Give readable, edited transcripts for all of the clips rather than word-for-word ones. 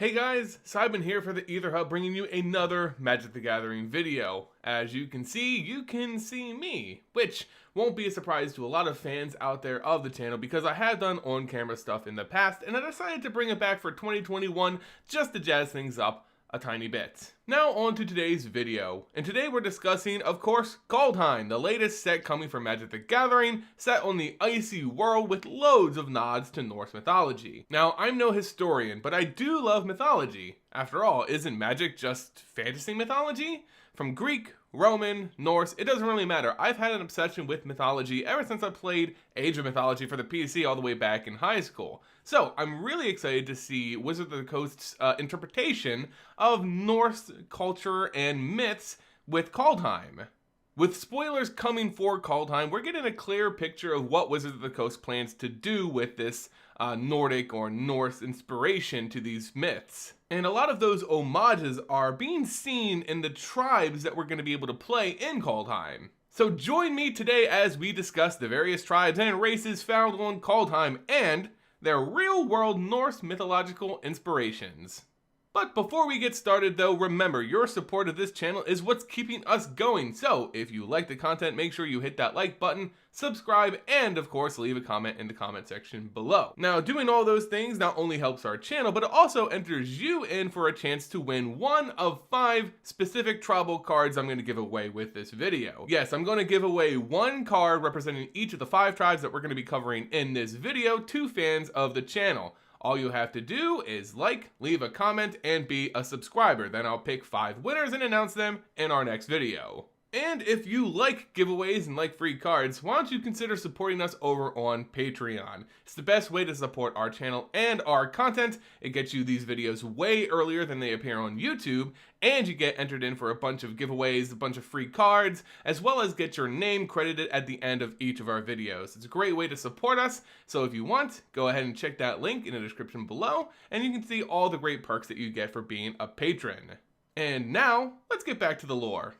Hey guys, Simon here for the Aether Hub, bringing you another Magic the Gathering video. As you can see me, which won't be a surprise to a lot of fans out there of the channel because I have done on-camera stuff in the past, and I decided to bring it back for 2021 just to jazz things up a tiny bit. Now on to today's video, and today we're discussing, of course, Kaldheim, the latest set coming from Magic the Gathering, set on the icy world with loads of nods to Norse mythology. Now, I'm no historian, but I do love mythology. After all, isn't magic just fantasy mythology? From Greek, Roman, Norse, it doesn't really matter. I've had an obsession with mythology ever since I played Age of Mythology for the PC all the way back in high school. So I'm really excited to see Wizards of the Coast's interpretation of Norse culture and myths with Kaldheim. With spoilers coming for Kaldheim, we're getting a clear picture of what Wizards of the Coast plans to do with this Nordic or Norse inspiration to these myths. And a lot of those homages are being seen in the tribes that we're going to be able to play in Kaldheim. So join me today as we discuss the various tribes and races found on Kaldheim and their real-world Norse mythological inspirations. But before we get started though, remember, your support of this channel is what's keeping us going. So if you like the content, make sure you hit that like button, subscribe, and of course leave a comment in the comment section below. Now, doing all those things not only helps our channel, but it also enters you in for a chance to win one of 5 specific tribal cards I'm going to give away with this video. Yes, I'm going to give away one card representing each of the 5 tribes that we're going to be covering in this video to fans of the channel. All you have to do is like, leave a comment, and be a subscriber. Then I'll pick 5 winners and announce them in our next video. And if you like giveaways and like free cards, why don't you consider supporting us over on Patreon? It's the best way to support our channel and our content. It gets you these videos way earlier than they appear on YouTube, and you get entered in for a bunch of giveaways, a bunch of free cards, as well as get your name credited at the end of each of our videos. It's a great way to support us, so if you want, go ahead and check that link in the description below, and you can see all the great perks that you get for being a patron. And now, let's get back to the lore.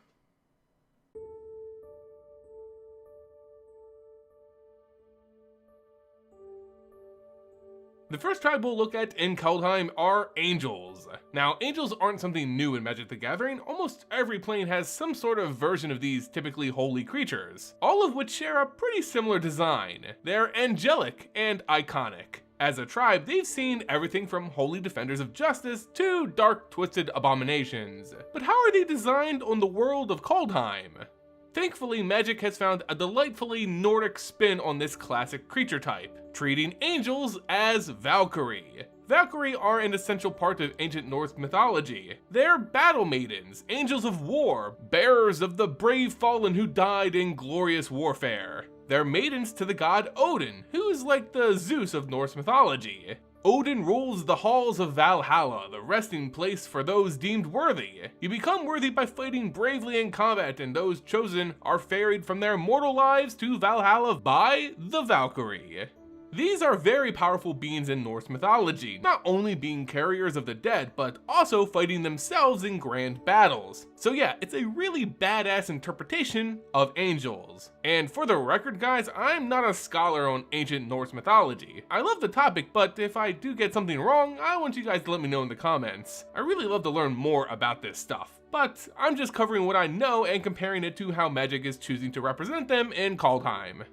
The first tribe we'll look at in Kaldheim are Angels. Now, Angels aren't something new in Magic the Gathering. Almost every plane has some sort of version of these typically holy creatures, all of which share a pretty similar design. They're angelic and iconic. As a tribe, they've seen everything from holy defenders of justice to dark, twisted abominations. But how are they designed on the world of Kaldheim? Thankfully, Magic has found a delightfully Nordic spin on this classic creature type, treating angels as valkyrie. Valkyrie are an essential part of ancient Norse mythology. They're battle maidens, angels of war, bearers of the brave fallen who died in glorious warfare. They're maidens to the god Odin, who's like the Zeus of Norse mythology. Odin rules the halls of Valhalla, the resting place for those deemed worthy. You become worthy by fighting bravely in combat, and those chosen are ferried from their mortal lives to Valhalla by the Valkyrie. These are very powerful beings in Norse mythology, not only being carriers of the dead, but also fighting themselves in grand battles. So yeah, it's a really badass interpretation of angels. And for the record guys, I'm not a scholar on ancient Norse mythology. I love the topic, but if I do get something wrong, I want you guys to let me know in the comments. I really love to learn more about this stuff, but I'm just covering what I know and comparing it to how Magic is choosing to represent them in Kaldheim.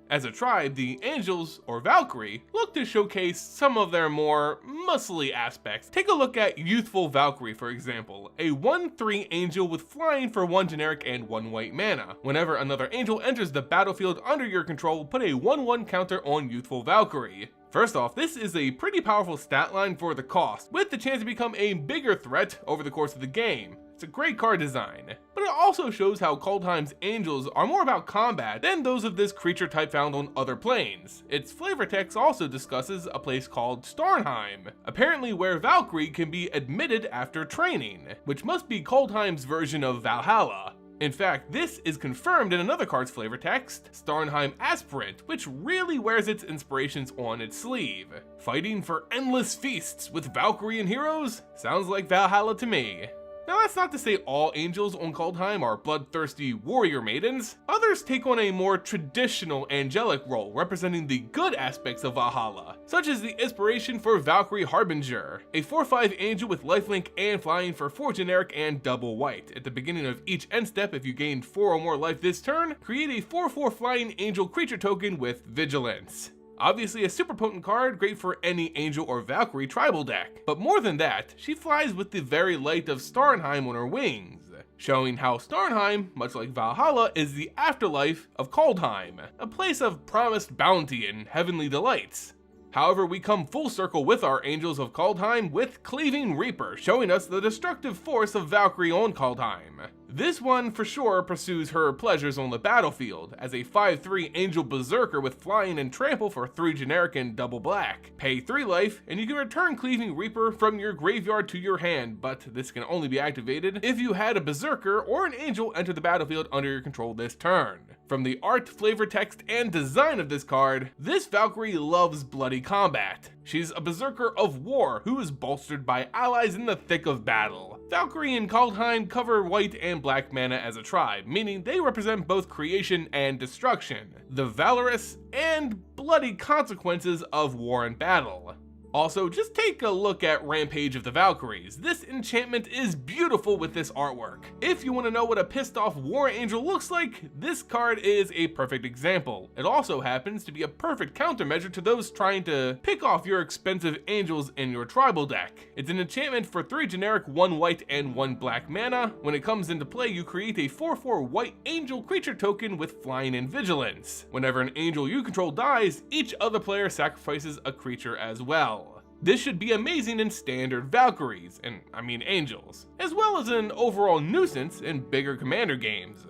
As a tribe, the Angels, or Valkyrie, look to showcase some of their more muscly aspects. Take a look at Youthful Valkyrie, for example, a 1/3 angel with flying for 1 generic and 1 white mana. Whenever another angel enters the battlefield under your control, put a 1/1 counter on Youthful Valkyrie. First off, this is a pretty powerful stat line for the cost, with the chance to become a bigger threat over the course of the game. It's a great card design, but it also shows how Kaldheim's angels are more about combat than those of this creature type found on other planes. Its flavor text also discusses a place called Starnheim, apparently where Valkyrie can be admitted after training, which must be Kaldheim's version of Valhalla. In fact, this is confirmed in another card's flavor text, Starnheim Aspirant, which really wears its inspirations on its sleeve. Fighting for endless feasts with Valkyrie and heroes? Sounds like Valhalla to me. Now that's not to say all angels on Kaldheim are bloodthirsty warrior maidens. Others take on a more traditional angelic role, representing the good aspects of Valhalla, such as the inspiration for Valkyrie Harbinger, a 4/5 angel with lifelink and flying for 4 generic and double white. At the beginning of each end step, if you gain 4 or more life this turn, create a 4/4 flying angel creature token with vigilance. Obviously a super potent card, great for any Angel or Valkyrie tribal deck. But more than that, she flies with the very light of Starnheim on her wings, showing how Starnheim, much like Valhalla, is the afterlife of Kaldheim, a place of promised bounty and heavenly delights. However, we come full circle with our Angels of Kaldheim with Cleaving Reaper, showing us the destructive force of Valkyrie on Kaldheim. This one for sure pursues her pleasures on the battlefield, as a 5/3 Angel Berserker with flying and trample for 3 generic and double black. Pay 3 life, and you can return Cleaving Reaper from your graveyard to your hand, but this can only be activated if you had a Berserker or an Angel enter the battlefield under your control this turn. From the art, flavor, text, and design of this card, this Valkyrie loves bloody combat. She's a Berserker of war who is bolstered by allies in the thick of battle. Valkyrie and Kaldheim cover white and black mana as a tribe, meaning they represent both creation and destruction, the valorous and bloody consequences of war and battle. Also, just take a look at Rampage of the Valkyries. This enchantment is beautiful with this artwork. If you want to know what a pissed off war angel looks like, this card is a perfect example. It also happens to be a perfect countermeasure to those trying to pick off your expensive angels in your tribal deck. It's an enchantment for 3 generic, 1 white, and 1 black mana. When it comes into play, you create a 4/4 white angel creature token with flying and vigilance. Whenever an angel you control dies, each other player sacrifices a creature as well. This should be amazing in standard Valkyries, and I mean angels, as well as an overall nuisance in bigger commander games.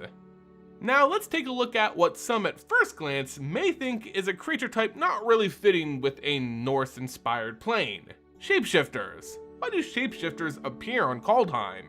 Now let's take a look at what some at first glance may think is a creature type not really fitting with a Norse-inspired plane. Shapeshifters. Why do shapeshifters appear on Kaldheim?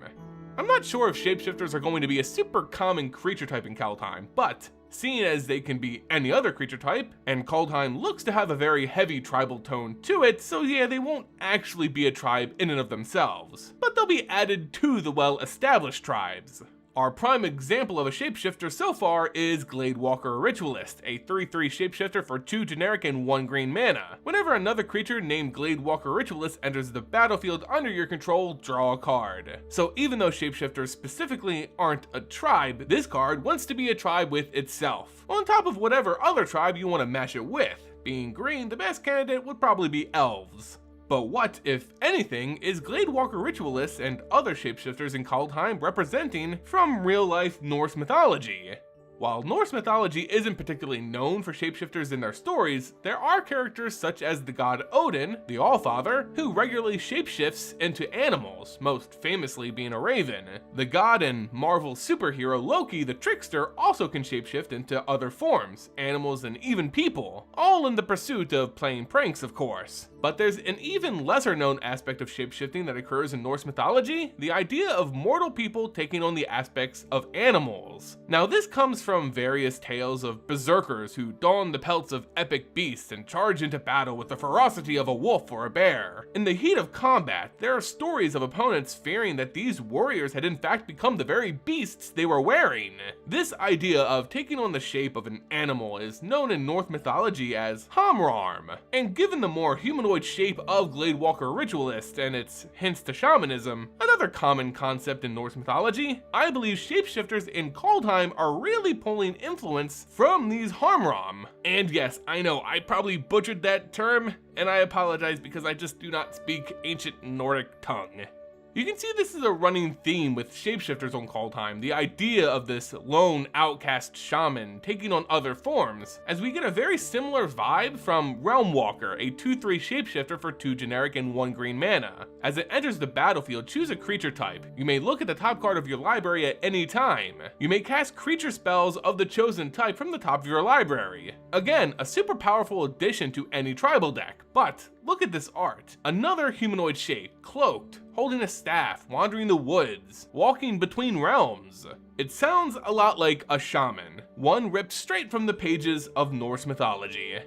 I'm not sure if shapeshifters are going to be a super common creature type in Kaldheim, but seeing as they can be any other creature type, and Kaldheim looks to have a very heavy tribal tone to it, so yeah, they won't actually be a tribe in and of themselves, but they'll be added to the well-established tribes. Our prime example of a shapeshifter so far is Gladewalker Ritualist, a 3/3 shapeshifter for 2 generic and 1 green mana. Whenever another creature named Gladewalker Ritualist enters the battlefield under your control, draw a card. So even though shapeshifters specifically aren't a tribe, this card wants to be a tribe with itself, on top of whatever other tribe you want to match it with. Being green, the best candidate would probably be Elves. But what, if anything, is Gladewalker Ritualists and other shapeshifters in Kaldheim representing from real-life Norse mythology? While Norse mythology isn't particularly known for shapeshifters in their stories, there are characters such as the god Odin, the Allfather, who regularly shapeshifts into animals, most famously being a raven. The god and Marvel superhero Loki the Trickster also can shapeshift into other forms, animals and even people, all in the pursuit of playing pranks, of course. But there's an even lesser known aspect of shapeshifting that occurs in Norse mythology, the idea of mortal people taking on the aspects of animals. Now this comes from various tales of berserkers who don the pelts of epic beasts and charge into battle with the ferocity of a wolf or a bear. In the heat of combat, there are stories of opponents fearing that these warriors had in fact become the very beasts they were wearing. This idea of taking on the shape of an animal is known in Norse mythology as Hamrarm, and given the more humanoid shape of Gladewalker Ritualist and its hints to shamanism, another common concept in Norse mythology, I believe shapeshifters in Kaldheim are really pulling influence from these Hamram. And yes, I know, I probably butchered that term, and I apologize because I just do not speak ancient Nordic tongue. You can see this is a running theme with shapeshifters on Kaldheim, the idea of this lone outcast shaman taking on other forms, as we get a very similar vibe from Realm-Walker, a 2/3 shapeshifter for 2 generic and 1 green mana. As it enters the battlefield, choose a creature type. You may look at the top card of your library at any time. You may cast creature spells of the chosen type from the top of your library. Again, a super powerful addition to any tribal deck, but look at this art. Another humanoid shape, cloaked, holding a staff, wandering the woods, walking between realms. It sounds a lot like a shaman, one ripped straight from the pages of Norse mythology.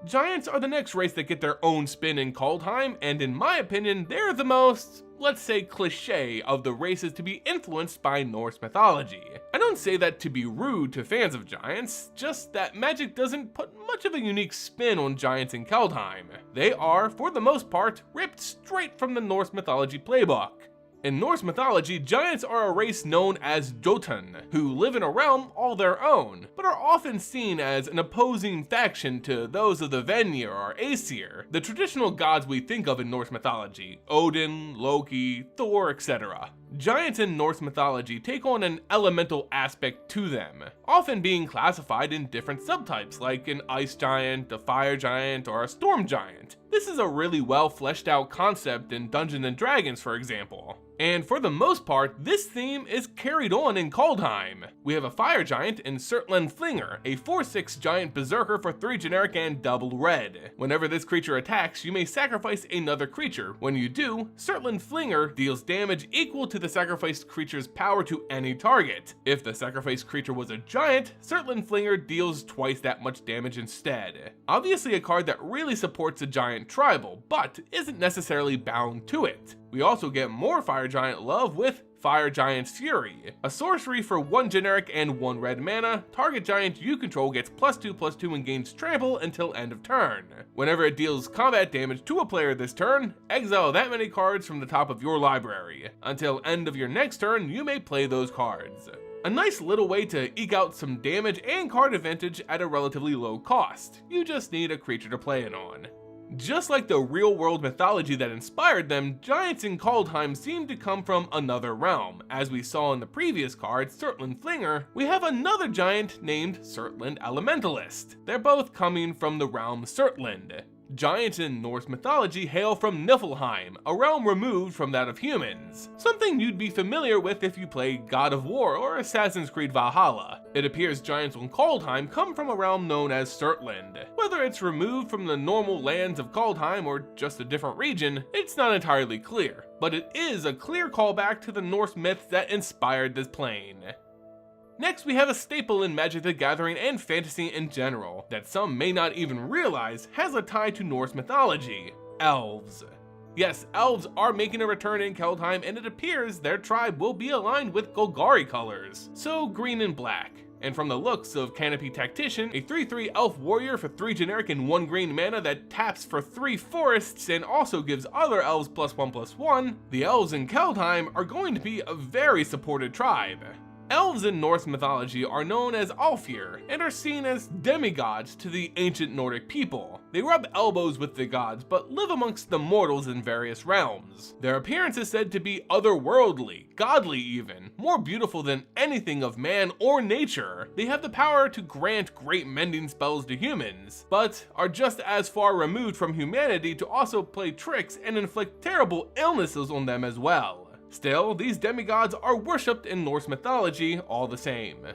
Giants are the next race that get their own spin in Kaldheim, and in my opinion, they're the most, let's say, cliche of the races to be influenced by Norse mythology. I don't say that to be rude to fans of giants, just that Magic doesn't put much of a unique spin on giants in Kaldheim. They are, for the most part, ripped straight from the Norse mythology playbook. In Norse mythology, giants are a race known as Jotun, who live in a realm all their own, but are often seen as an opposing faction to those of the Vanir or Aesir, the traditional gods we think of in Norse mythology: Odin, Loki, Thor, etc. Giants in Norse mythology take on an elemental aspect to them, often being classified in different subtypes like an ice giant, a fire giant, or a storm giant. This is a really well fleshed out concept in Dungeons & Dragons, for example. And for the most part, this theme is carried on in Kaldheim. We have a fire giant in Surtland Flinger, a 4/6 giant berserker for 3 generic and double red. Whenever this creature attacks, you may sacrifice another creature. When you do, Surtland Flinger deals damage equal to the sacrificed creature's power to any target. If the sacrificed creature was a giant, Surtland Flinger deals twice that much damage instead. Obviously a card that really supports a giant tribal, but isn't necessarily bound to it. We also get more Fire Giant love with Fire Giant's Fury, a sorcery for 1 generic and 1 red mana. Target giant you control gets +2/+2 and gains trample until end of turn. Whenever it deals combat damage to a player this turn, exile that many cards from the top of your library. Until end of your next turn, you may play those cards. A nice little way to eke out some damage and card advantage at a relatively low cost. You just need a creature to play it on. Just like the real-world mythology that inspired them, giants in Kaldheim seem to come from another realm. As we saw in the previous card, Surtland Flinger, we have another giant named Surtland Elementalist. They're both coming from the realm Surtland. Giants in Norse mythology hail from Niflheim, a realm removed from that of humans. Something you'd be familiar with if you play God of War or Assassin's Creed Valhalla. It appears giants on Kaldheim come from a realm known as Surtland. Whether it's removed from the normal lands of Kaldheim or just a different region, it's not entirely clear, but it is a clear callback to the Norse myths that inspired this plane. Next, we have a staple in Magic the Gathering and fantasy in general, that some may not even realize has a tie to Norse mythology: Elves. Yes, Elves are making a return in Kaldheim, and it appears their tribe will be aligned with Golgari colors, so green and black. And from the looks of Canopy Tactician, a 3/3 elf warrior for 3 generic and 1 green mana that taps for 3 forests and also gives other elves +1/+1, the Elves in Kaldheim are going to be a very supported tribe. Elves in Norse mythology are known as Alfir, and are seen as demigods to the ancient Nordic people. They rub elbows with the gods, but live amongst the mortals in various realms. Their appearance is said to be otherworldly, godly even, more beautiful than anything of man or nature. They have the power to grant great mending spells to humans, but are just as far removed from humanity to also play tricks and inflict terrible illnesses on them as well. Still, these demigods are worshipped in Norse mythology all the same.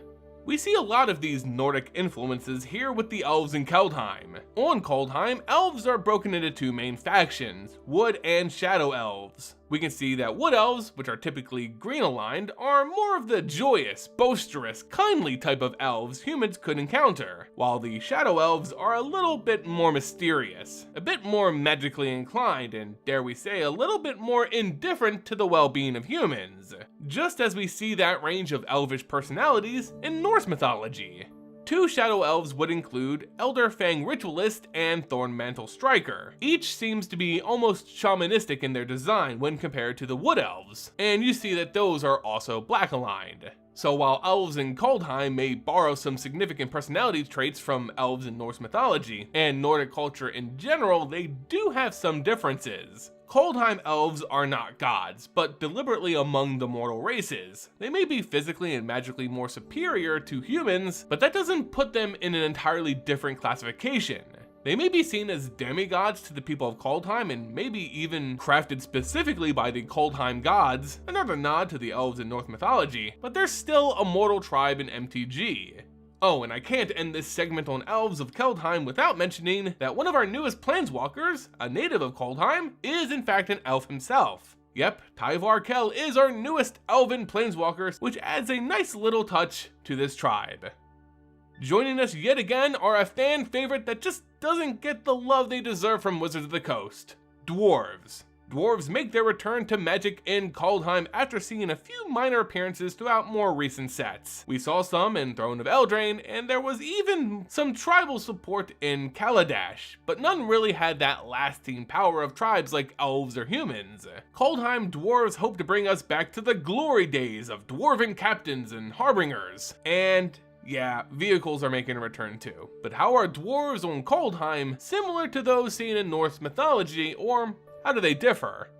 We see a lot of these Nordic influences here with the Elves in Kaldheim. On Kaldheim, Elves are broken into 2 main factions: Wood and Shadow Elves. We can see that Wood Elves, which are typically green aligned, are more of the joyous, boisterous, kindly type of elves humans could encounter, while the Shadow Elves are a little bit more mysterious, a bit more magically inclined, and dare we say a little bit more indifferent to the well-being of humans, just as we see that range of elvish personalities in Norse mythology. 2 Shadow Elves would include Elderfang Ritualist and Thornmantle Striker. Each seems to be almost shamanistic in their design when compared to the Wood Elves, and you see that those are also black aligned. So while Elves in Kaldheim may borrow some significant personality traits from Elves in Norse mythology and Nordic culture in general, they do have some differences. Kaldheim Elves are not gods, but deliberately among the mortal races. They may be physically and magically more superior to humans, but that doesn't put them in an entirely different classification. They may be seen as demigods to the people of Kaldheim and maybe even crafted specifically by the Kaldheim gods, another nod to the Elves in Norse mythology, but they're still a mortal tribe in MTG. Oh, and I can't end this segment on Elves of Kaldheim without mentioning that one of our newest planeswalkers, a native of Kaldheim, is in fact an elf himself. Yep, Tyvar Kell is our newest elven planeswalker, which adds a nice little touch to this tribe. Joining us yet again are a fan favorite that just doesn't get the love they deserve from Wizards of the Coast: Dwarves. Dwarves make their return to Magic in Kaldheim after seeing a few minor appearances throughout more recent sets. We saw some in Throne of Eldraine, and there was even some tribal support in Kaladesh, but none really had that lasting power of tribes like elves or humans. Kaldheim Dwarves hope to bring us back to the glory days of dwarven captains and harbingers. And yeah, vehicles are making a return too. But how are dwarves on Kaldheim similar to those seen in Norse mythology, or how do they differ?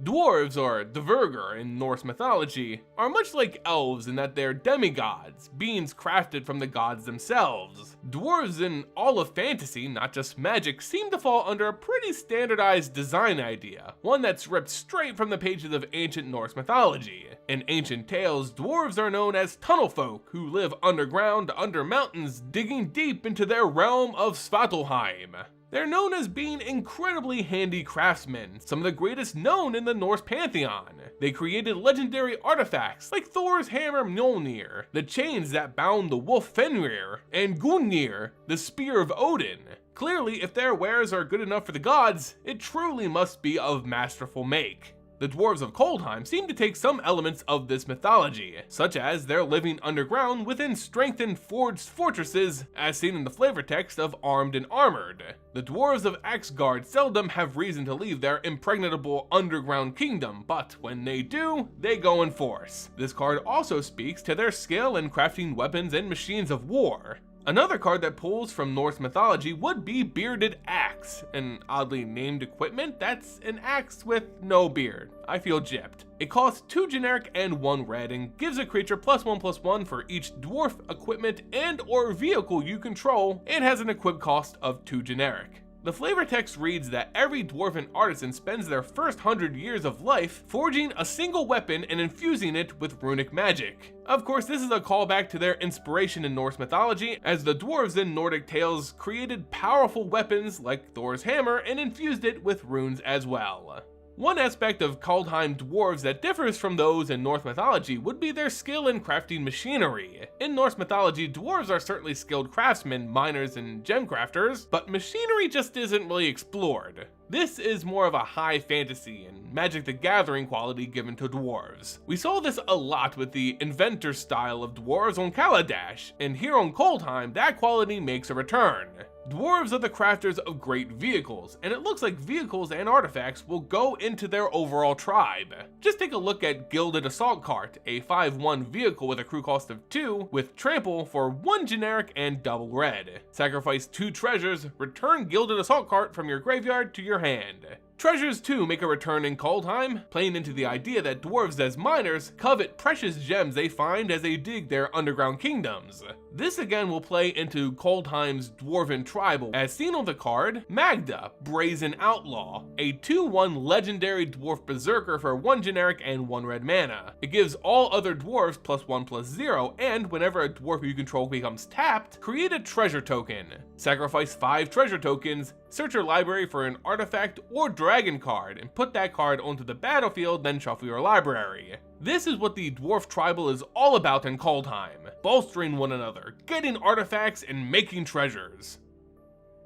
Dwarves, or Dvergr in Norse mythology, are much like elves in that they're demigods, beings crafted from the gods themselves. Dwarves in all of fantasy, not just magic, seem to fall under a pretty standardized design idea, one that's ripped straight from the pages of ancient Norse mythology. In ancient tales, dwarves are known as tunnel folk who live underground, under mountains, digging deep into their realm of Svartalfheim. They're known as being incredibly handy craftsmen, some of the greatest known in the Norse pantheon. They created legendary artifacts like Thor's hammer Mjolnir, the chains that bound the wolf Fenrir, and Gungnir, the spear of Odin. Clearly, if their wares are good enough for the gods, it truly must be of masterful make. The dwarves of Kaldheim seem to take some elements of this mythology, such as their living underground within strengthened forged fortresses, as seen in the flavor text of Armed and Armored. The dwarves of Axgard seldom have reason to leave their impregnable underground kingdom, but when they do, they go in force. This card also speaks to their skill in crafting weapons and machines of war. Another card that pulls from Norse mythology would be Bearded Axe, an oddly named equipment that's an axe with no beard. I feel gypped. It costs 2 generic and 1 red and gives a creature +1/+1 for each dwarf equipment and or vehicle you control, and has an equip cost of 2 generic. The flavor text reads that every dwarven artisan spends their first 100 years of life forging a single weapon and infusing it with runic magic. Of course, this is a callback to their inspiration in Norse mythology, as the dwarves in Nordic tales created powerful weapons like Thor's hammer and infused it with runes as well. One aspect of Kaldheim dwarves that differs from those in Norse mythology would be their skill in crafting machinery. In Norse mythology, dwarves are certainly skilled craftsmen, miners, and gem crafters, but machinery just isn't really explored. This is more of a high fantasy and Magic the Gathering quality given to dwarves. We saw this a lot with the inventor style of dwarves on Kaladesh, and here on Kaldheim, that quality makes a return. Dwarves are the crafters of great vehicles, and it looks like vehicles and artifacts will go into their overall tribe. Just take a look at Gilded Assault Cart, a 5/1 vehicle with a crew cost of 2, with trample for 1 generic and double red. Sacrifice 2 treasures, return Gilded Assault Cart from your graveyard to your hand. Treasures too make a return in Kaldheim, playing into the idea that dwarves as miners covet precious gems they find as they dig their underground kingdoms. This again will play into Kaldheim's dwarven tribal, as seen on the card, Magda, Brazen Outlaw, a 2/1 legendary dwarf berserker for 1 generic and 1 red mana. It gives all other dwarves +1/+0, and whenever a dwarf you control becomes tapped, create a treasure token. Sacrifice 5 treasure tokens, search your library for an artifact or dragon card, and put that card onto the battlefield, then shuffle your library. This is what the dwarf tribal is all about in Kaldheim, bolstering one another, getting artifacts, and making treasures.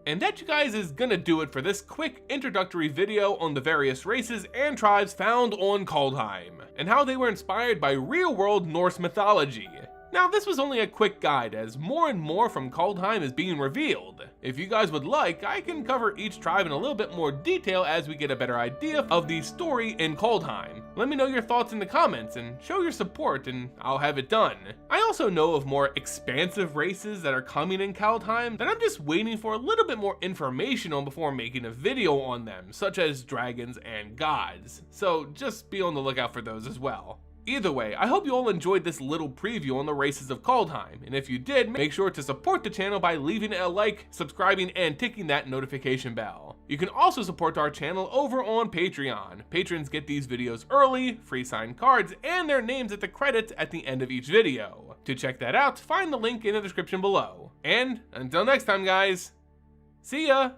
And that, you guys, is gonna do it for this quick introductory video on the various races and tribes found on Kaldheim, and how they were inspired by real-world Norse mythology. Now, this was only a quick guide, as more and more from Kaldheim is being revealed. If you guys would like, I can cover each tribe in a little bit more detail as we get a better idea of the story in Kaldheim. Let me know your thoughts in the comments and show your support, and I'll have it done. I also know of more expansive races that are coming in Kaldheim that I'm just waiting for a little bit more information on before making a video on them, such as dragons and gods. So just be on the lookout for those as well. Either way, I hope you all enjoyed this little preview on the races of Kaldheim, and if you did, make sure to support the channel by leaving it a like, subscribing, and ticking that notification bell. You can also support our channel over on Patreon. Patrons get these videos early, free signed cards, and their names at the credits at the end of each video. To check that out, find the link in the description below. And until next time, guys, see ya!